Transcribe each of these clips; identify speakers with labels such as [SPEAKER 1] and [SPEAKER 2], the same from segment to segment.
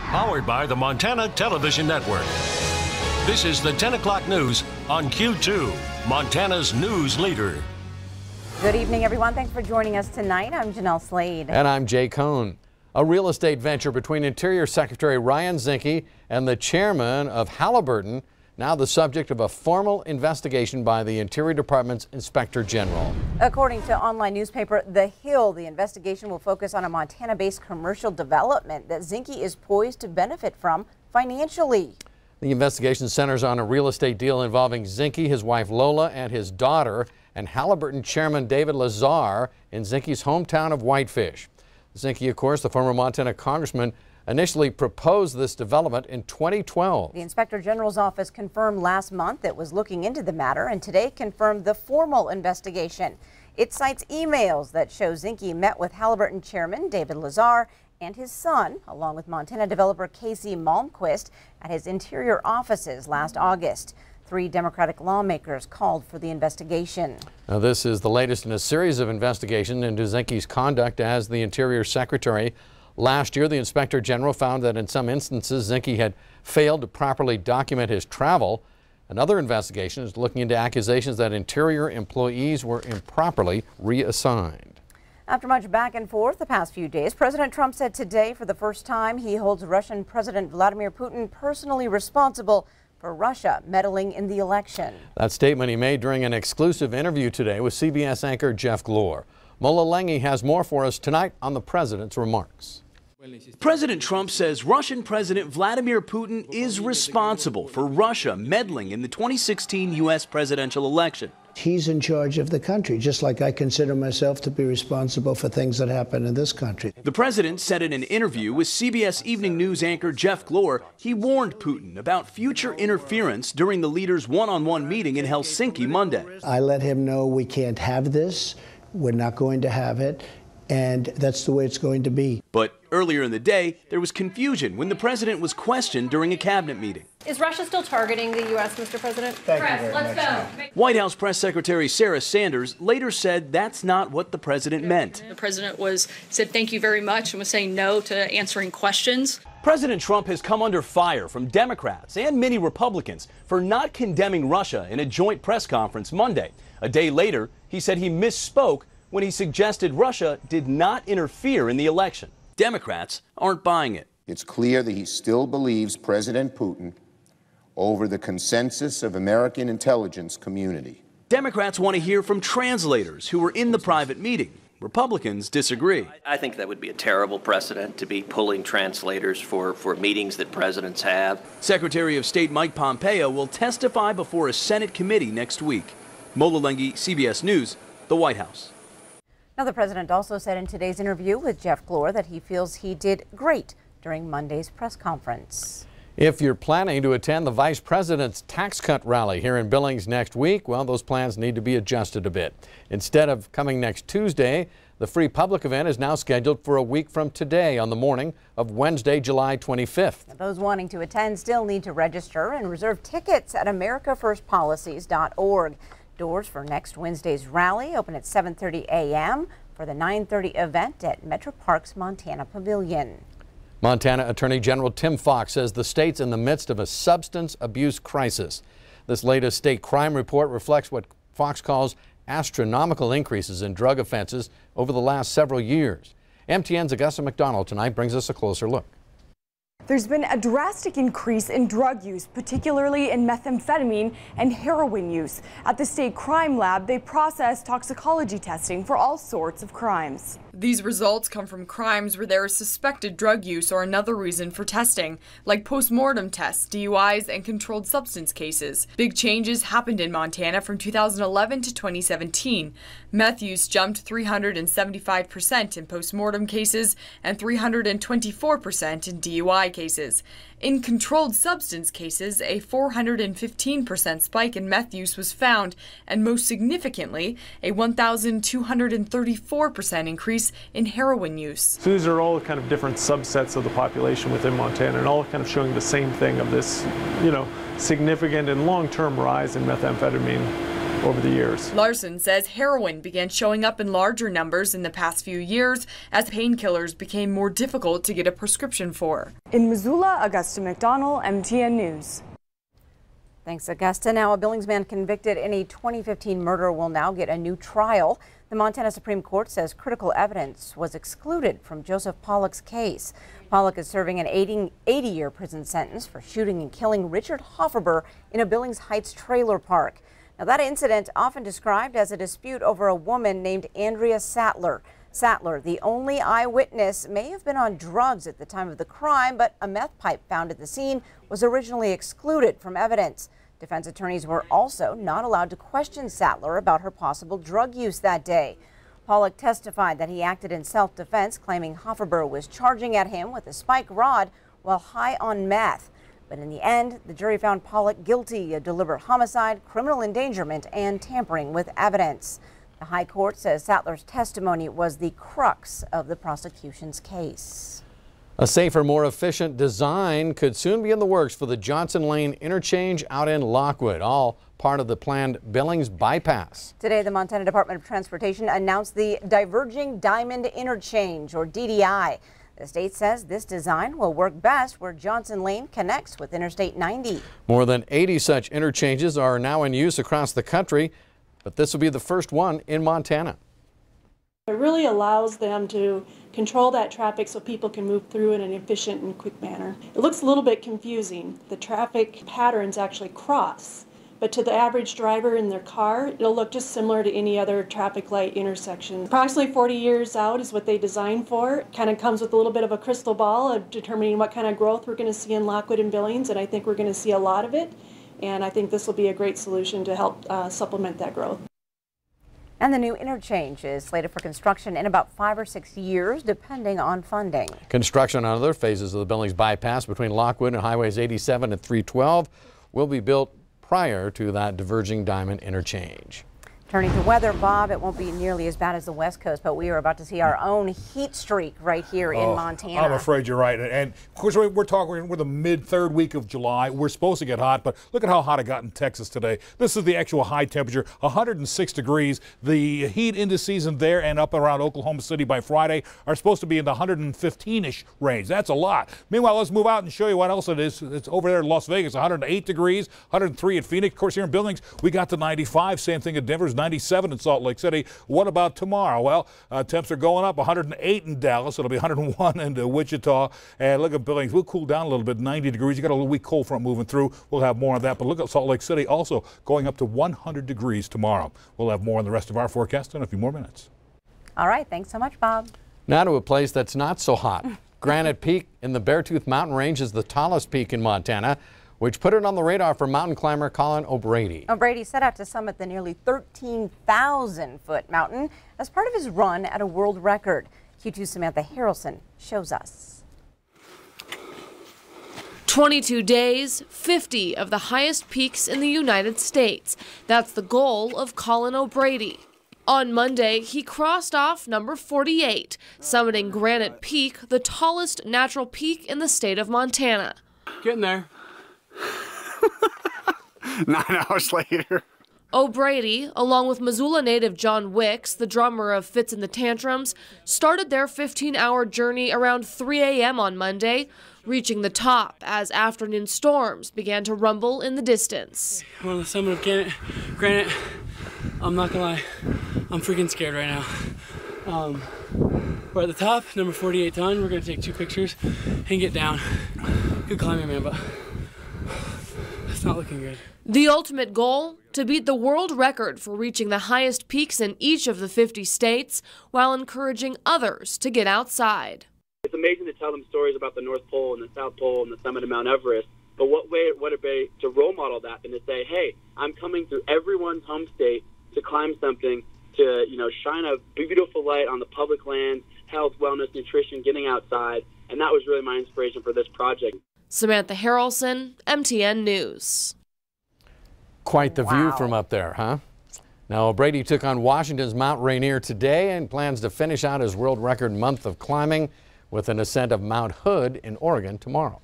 [SPEAKER 1] Powered by the Montana Television Network. This is the 10 o'clock news on Q2, Montana's news leader.
[SPEAKER 2] Good evening, everyone. Thanks for joining us tonight. I'm Jeanelle Slade.
[SPEAKER 3] And I'm Jay Cohn. A real estate venture between Interior Secretary Ryan Zinke and the chairman of Halliburton, now the subject of a formal investigation by the Interior Department's Inspector General. According to online newspaper The Hill, the investigation will focus on a Montana-based commercial development that Zinke is poised to benefit from financially. The investigation centers on a real estate deal involving Zinke, his wife Lola, and his daughter, and Halliburton chairman David Lazar in Zinke's hometown of Whitefish. Zinke, of course, the former Montana congressman, initially proposed this development in 2012. The Inspector General's office confirmed last month it was looking into the matter, and today confirmed the formal investigation. It cites emails that show Zinke met with Halliburton chairman David Lazar and his son, along with Montana developer Casey Malmquist, at his interior offices last August. 3 Democratic lawmakers called for the investigation. Now, this is the latest in a series of investigations into Zinke's conduct as the Interior Secretary. Last year, the Inspector General found that in some instances Zinke had failed to properly document his travel. Another investigation is looking into accusations that Interior employees were improperly reassigned. After much back and forth the past few days, President Trump said today for the first time he holds Russian President Vladimir Putin personally responsible for Russia meddling in the election. That statement he made during an exclusive interview today with CBS anchor Jeff Glor. Mola Lengi has more for us tonight on the president's remarks.
[SPEAKER 4] President Trump says Russian President Vladimir Putin is responsible for Russia meddling in the 2016 U.S. presidential election.
[SPEAKER 5] He's in charge of the country, just like I consider myself to be responsible for things that happen in this country.
[SPEAKER 4] The president said in an interview with CBS Evening News anchor Jeff Glor, he warned Putin about future interference during the leaders' one-on-one meeting in Helsinki Monday.
[SPEAKER 5] I let him know we can't have this, we're not going to have it, and that's the way it's going to be.
[SPEAKER 4] But earlier in the day, there was confusion when the president was questioned during a cabinet meeting.
[SPEAKER 6] Is Russia still targeting the U.S., Mr. President?
[SPEAKER 5] Press, let's
[SPEAKER 6] go.
[SPEAKER 4] White House Press Secretary Sarah Sanders later said that's not what the president meant.
[SPEAKER 7] The president said thank you very much and was saying no to answering questions.
[SPEAKER 4] President Trump has come under fire from Democrats and many Republicans for not condemning Russia in a joint press conference Monday. A day later, he said he misspoke when he suggested Russia did not interfere in the election. Democrats aren't buying it.
[SPEAKER 8] It's clear that he still believes President Putin over the consensus of American intelligence community.
[SPEAKER 4] Democrats want to hear from translators who were in the private meeting. Republicans disagree.
[SPEAKER 9] I think that would be a terrible precedent to be pulling translators for meetings that presidents have.
[SPEAKER 4] Secretary of State Mike Pompeo will testify before a Senate committee next week. Mola Lengi, CBS News, the White House.
[SPEAKER 2] Now, the president also said in today's interview with Jeff Glor that he feels he did great during Monday's press conference. If you're planning to attend the vice president's tax cut rally here in Billings next week, well, those plans need to be adjusted a bit. Instead of coming next Tuesday, the free public event is now scheduled for a week from today on the morning of Wednesday, July 25th. Now, those wanting to attend still need to register and reserve tickets at americafirstpolicies.org. Doors for next Wednesday's rally open at 7:30 a.m. for the 9:30 event at Metro Parks Montana Pavilion. Montana Attorney General Tim Fox says the state's in the midst of a substance abuse crisis. This latest state crime report reflects what Fox calls astronomical increases in drug offenses over the last several years. MTN's Augusta McDonald tonight brings us a closer look.
[SPEAKER 10] There's been a drastic increase in drug use, particularly in methamphetamine and heroin use. At the state crime lab, they process toxicology testing for all sorts of crimes.
[SPEAKER 11] These results come from crimes where there is suspected drug use or another reason for testing, like post-mortem tests, DUIs, and controlled substance cases. Big changes happened in Montana from 2011 to 2017. Meth use jumped 375% in post-mortem cases and 324% in DUI cases. In controlled substance cases, a 415% spike in meth use was found, and most significantly, a 1,234% increase in heroin use.
[SPEAKER 12] So these are all kind of different subsets of the population within Montana, and all kind of showing the same thing of this, significant and long-term rise in methamphetamine over the years.
[SPEAKER 11] Larson says heroin began showing up in larger numbers in the past few years as painkillers became more difficult to get a prescription for.
[SPEAKER 10] In Missoula, Augusta McDonald, MTN News.
[SPEAKER 2] Thanks, Augusta. Now, a Billings man convicted in a 2015 murder will now get a new trial. The Montana Supreme Court says critical evidence was excluded from Joseph Pollock's case. Pollock is serving an 80-year prison sentence for shooting and killing Richard Hofferber in a Billings Heights trailer park. Now, that incident, often described as a dispute over a woman named Andrea Sattler. Sattler, the only eyewitness, may have been on drugs at the time of the crime, but a meth pipe found at the scene was originally excluded from evidence. Defense attorneys were also not allowed to question Sattler about her possible drug use that day. Pollock testified that he acted in self-defense, claiming Hofferber was charging at him with a spike rod while high on meth. But in the end, the jury found Pollock guilty of deliberate homicide, criminal endangerment, and tampering with evidence. The High Court says Sattler's testimony was the crux of the prosecution's case.
[SPEAKER 3] A safer, more efficient design could soon be in the works for the Johnson Lane interchange out in Lockwood, all part of the planned Billings bypass.
[SPEAKER 2] Today, the Montana Department of Transportation announced the Diverging Diamond Interchange, or DDI. The state says this design will work best where Johnson Lane connects with Interstate 90.
[SPEAKER 3] More than 80 such interchanges are now in use across the country, but this will be the first one in Montana.
[SPEAKER 13] It really allows them to control that traffic so people can move through in an efficient and quick manner. It looks a little bit confusing. The traffic patterns actually cross, but to the average driver in their car, it'll look just similar to any other traffic light intersection. Approximately 40 years out is what they designed for. It kind of comes with a little bit of a crystal ball of determining what kind of growth we're going to see in Lockwood and Billings, and I think we're going to see a lot of it. And I think this will be a great solution to help supplement that growth.
[SPEAKER 2] And the new interchange is slated for construction in about 5 or 6 years, depending on funding.
[SPEAKER 3] Construction on other phases of the Billings bypass between Lockwood and Highways 87 and 312 will be built prior to that Diverging Diamond interchange.
[SPEAKER 2] Turning to weather, Bob, it won't be nearly as bad as the West Coast, but we are about to see our own heat streak right here in Montana.
[SPEAKER 14] I'm afraid you're right. And of course, we're the mid-third week of July. We're supposed to get hot, but look at how hot it got in Texas today. This is the actual high temperature, 106 degrees. The heat indices in there and up around Oklahoma City by Friday are supposed to be in the 115-ish range. That's a lot. Meanwhile, let's move out and show you what else it is. It's over there in Las Vegas, 108 degrees, 103 at Phoenix. Of course, here in Billings, we got to 95. Same thing at Denver's 97 in Salt Lake City. What about tomorrow? Well, temps are going up. 108 in Dallas. It'll be 101 in Wichita. And look at Billings. We'll cool down a little bit, 90 degrees. You got a little weak cold front moving through. We'll have more of that. But look at Salt Lake City also going up to 100 degrees tomorrow. We'll have more in the rest of our forecast in a few more minutes.
[SPEAKER 2] All right. Thanks so much, Bob.
[SPEAKER 3] Now to a place that's not so hot. Granite Peak in the Beartooth Mountain Range is the tallest peak in Montana, which put it on the radar for mountain climber Colin O'Brady.
[SPEAKER 2] O'Brady set out to summit the nearly 13,000-foot mountain as part of his run at a world record. Q2's Samantha Harrelson shows us.
[SPEAKER 15] 22 days, 50 of the highest peaks in the United States. That's the goal of Colin O'Brady. On Monday, he crossed off number 48, summiting Granite Peak, the tallest natural peak in the state of Montana.
[SPEAKER 16] Getting there. 9 hours later.
[SPEAKER 15] O'Brady, along with Missoula native John Wicks, the drummer of Fits and the Tantrums, started their 15-hour journey around 3 a.m. on Monday, reaching the top as afternoon storms began to rumble in the distance.
[SPEAKER 16] We're on the summit of Granite. I'm not gonna lie, I'm freaking scared right now. We're at the top, number 48 done. We're gonna take 2 pictures and get down. Good climbing, man, but it's not looking good.
[SPEAKER 15] The ultimate goal? To beat the world record for reaching the highest peaks in each of the 50 states while encouraging others to get outside.
[SPEAKER 17] It's amazing to tell them stories about the North Pole and the South Pole and the summit of Mount Everest, but what way would it be to role model that and to say, hey, I'm coming through everyone's home state to climb something, to shine a beautiful light on the public lands, health, wellness, nutrition, getting outside, and that was really my inspiration for this project.
[SPEAKER 15] Samantha Harrelson, MTN News.
[SPEAKER 3] Quite the view from up there, huh? Now, O'Brady took on Washington's Mount Rainier today and plans to finish out his world record month of climbing with an ascent of Mount Hood in Oregon tomorrow.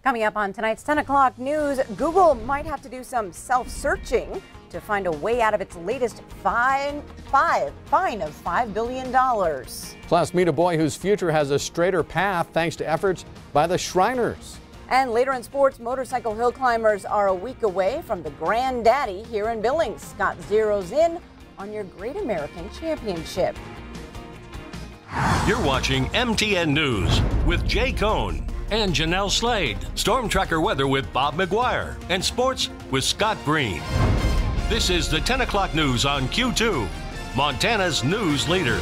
[SPEAKER 2] Coming up on tonight's 10 o'clock news, Google might have to do some self-searching to find a way out of its latest fine of $5 billion.
[SPEAKER 3] Plus, meet a boy whose future has a straighter path thanks to efforts by the Shriners.
[SPEAKER 2] And later in sports, motorcycle hill climbers are a week away from the Granddaddy here in Billings. Scott zeroes in on your Great American Championship.
[SPEAKER 1] You're watching MTN News with Jay Cohn and Jeanelle Slade. Storm Tracker weather with Bob McGuire. And sports with Scott Green. This is the 10 o'clock news on Q2, Montana's news leader.